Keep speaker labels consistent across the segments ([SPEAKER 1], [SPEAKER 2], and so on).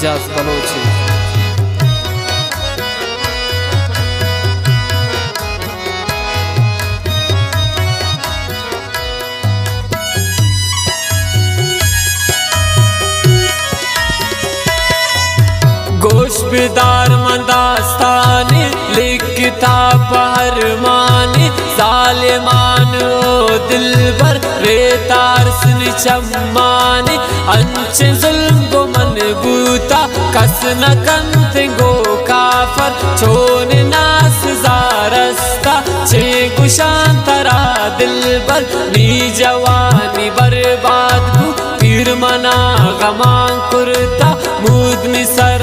[SPEAKER 1] اعجاز بلوچی.
[SPEAKER 2] گوش بیدار منداستانی لکھتا پہرمانی ظالمان و دلبر ریتار سن چمانی انچ ظلم گو من بوتا کس نکن تنگو کافر چون ناس زارستا چھ گشان ترا دلبر نی جوانی برباد گو پیر منا غمان کرتا مود می سر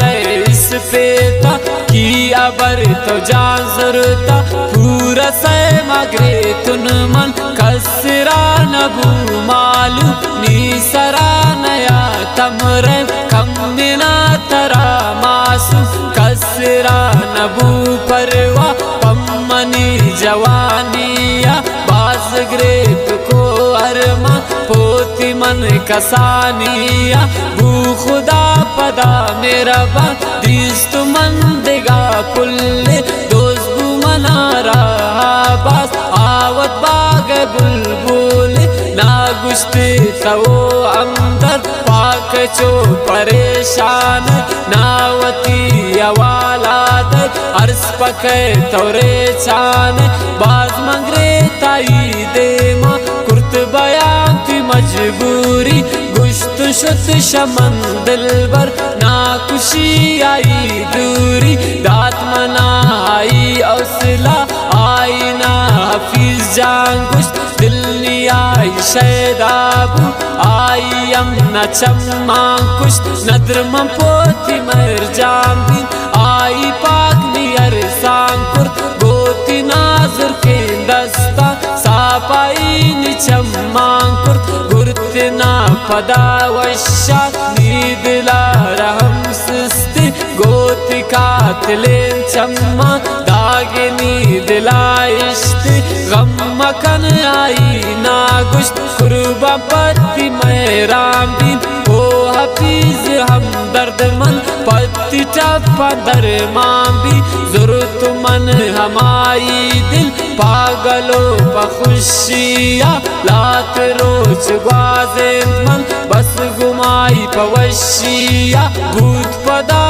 [SPEAKER 2] اس پیتا کی ابر تو جان زرتا پورا سے مگرے تن من کسرا نبو مالو نی سرا نیا تمرم کم منا ترا ماسو کسرا نبو پروا پمنی جوانیا باز گریت کو ارما پوتی من کسانیا بو خدا پدا میرا با دیست من دگا پلے دوست بو منا رہا باز آوت باغ بلبول ناگشتی تو اندر پاک چو پریشان ناوتی اوالاد عرص پکے تورے چان باز منگرے تائی دے ماں کرت بیان تی مجبوری گشت شد شمن دلبر ناکشی آئی دوری دات منا آئی اوصلہ آئی نا حفیظ جان گشت دل نی آئی شیدابو آئی امنا چمان کشت ندر من پوتی مر جان بین آئی پاک نی ارسان کرد گوتی ناظر کے دستا ساپائی نی چمان کرد گرت نا پدا وشات نی دلا رحم سستی گوتی قاتلین چما داگنی دلائشتی غم مکن آئی ناگشت قربا پتی میرام بین او حفیظ ہم درد من پتی ٹپا درمان بھی ضرورت من ہمائی دل پاگلو بخوشیا لات روچ گوازند من بس گمائی پوشیا بھوت پدا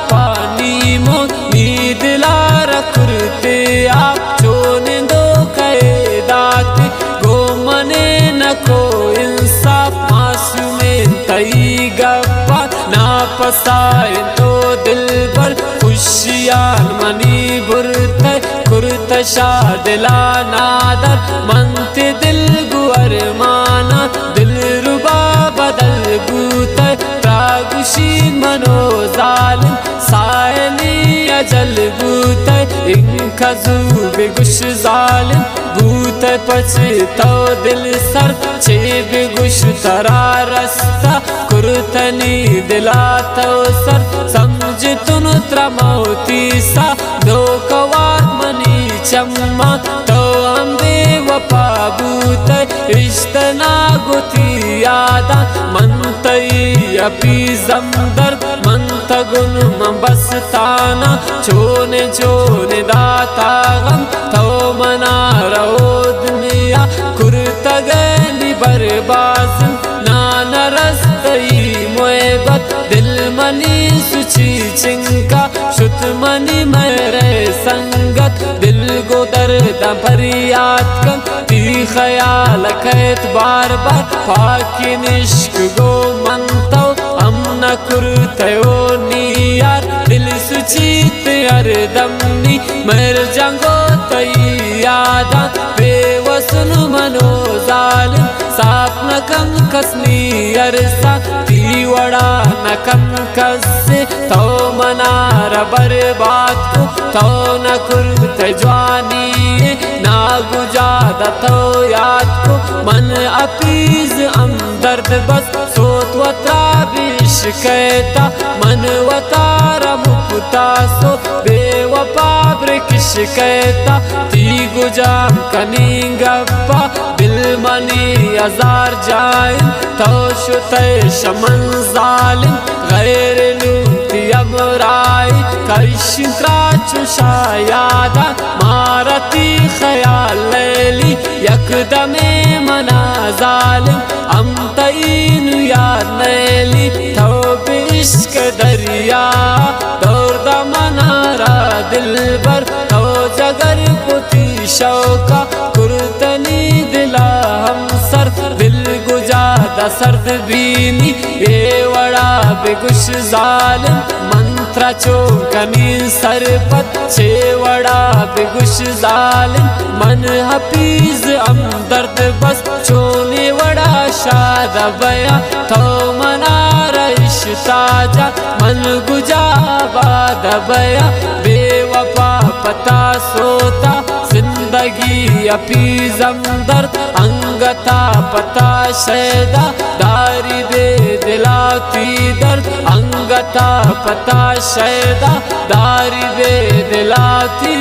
[SPEAKER 2] پانی مو نی دلار کرتے آپ چونے دو قیدات گو منے نکو انصاف معصومین تئی گپا ناپسائن تو دل بر خوشیان منی برتے کرت شادلا نادر منت دل گو ارمانا دل ربا بدل گوتے تراگشین منو ظالم سائلی اجل بوتے انکا زوب گش ظالم بوتے پچھتو دل سر چیب گش ترا رستا کرتنی دلاتو سر سمجھ تن تر موتی سا دو کواد منی چما تو ہم بے وفا بوتے اشتنا گتی یادا منتئی اپی زمدر منتگن مبستانا چونے چونے داتا غم تو منا رہو دنیا کرتگلی بربازن نانا رستئی محبت دل منی سچی چنکا شت منی میرے سنگت دل گو درد پریاد کن تی خیال کہت بار بار پاکی نشک گو منتو امنا کرتیو نیار دل سچیت اردمنی مر جنگو تی یادا بے وسن منو ظالم ساپ نکم کسنی ارسا تی وڑا نکم کس تو منار برباد کو تو نکرت جوانی ناگو جادا تو یاد کو من اپیز ام درد بس سوت و ترابیش کہتا من و تارا مکتا سو بے و پابرکش کہتا تی گو جام کنی گپا دل منی ازار جائن تو شتے شمن ظالم غیر لوں ایشترا چوشا یادا مارتی خیال لیلی یکدم منا ظالم ام تین یاد لیلی تو عشق دریا دور دمنا را دل بر تو جگر پتی شوکا کرتنی دلا ہم سر دل گجا سرد بینی اے وڑا بگش ظالم منترا چوکنی سر پت چھے وڑا بگش ظالم من حفیظ ام درد بس چونے وڑا شاد بیا تو منا رئیش تاجا من گجا باد بیا بے وفا پتا سوتا زندگی اپیزم درد انگتا پتا شیدا داری دے دلاتی درد انگتا پتا شیدا داری دے دلاتی